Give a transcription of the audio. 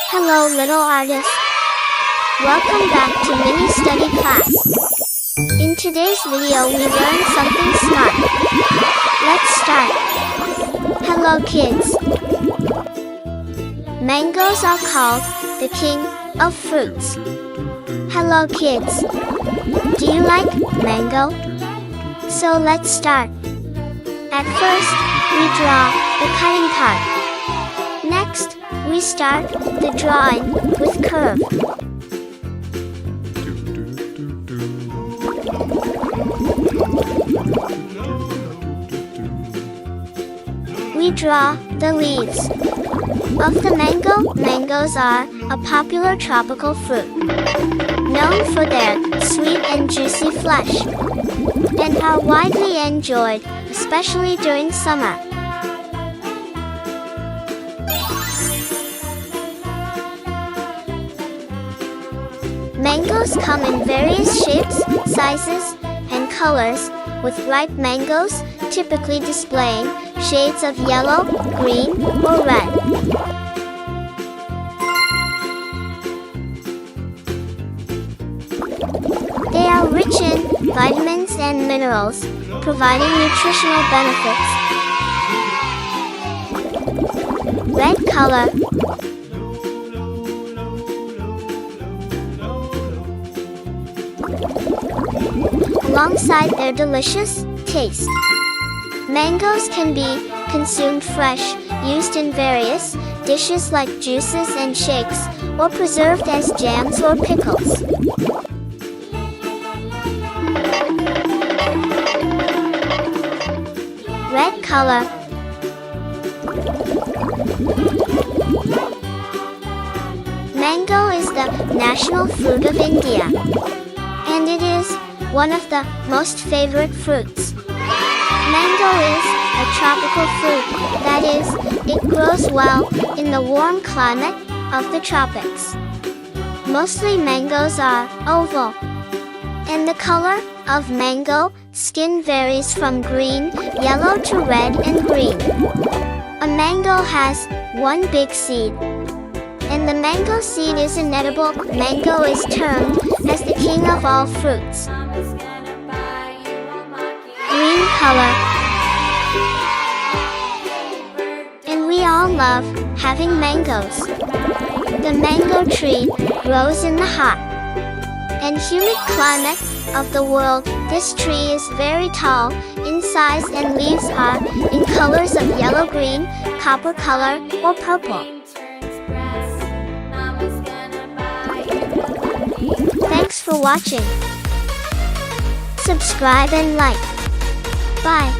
Hello little artists. Welcome back to mini study class. In today's video we learn something smart. Let's start. Hello kids. Mangoes are called the king of fruits. Hello kids. Do you like mango? So let's start. At first, we draw the cutting part. Next, we start the drawing with curve. We draw the leaves of the mango. Mangoes are a popular tropical fruit, known for their sweet and juicy flesh, and are widely enjoyed, especially during summer. Mangoes come in various shapes, sizes, and colors, with ripe mangoes typically displaying shades of yellow, green, or red. They are rich in vitamins and minerals, providing nutritional benefits. Red color. Alongside their delicious taste. Mangoes can be consumed fresh, used in various dishes like juices and shakes, or preserved as jams or pickles. Red color. Mango is the national fruit of India, and it is one of the most favorite fruits. Mango is a tropical fruit, that is, it grows well in the warm climate of the tropics. Mostly mangoes are oval, and the color of mango skin varies from green, yellow to red and green. A mango has one big seed, and the mango seed is an edible. Mango is termed as the king of all fruits. Green color. And we all love having mangoes. The mango tree grows in the hot and humid climate of the world. This tree is very tall in size and leaves are in colors of yellow, green, copper color, or purple. Thanks for watching. Subscribe and like. Bye.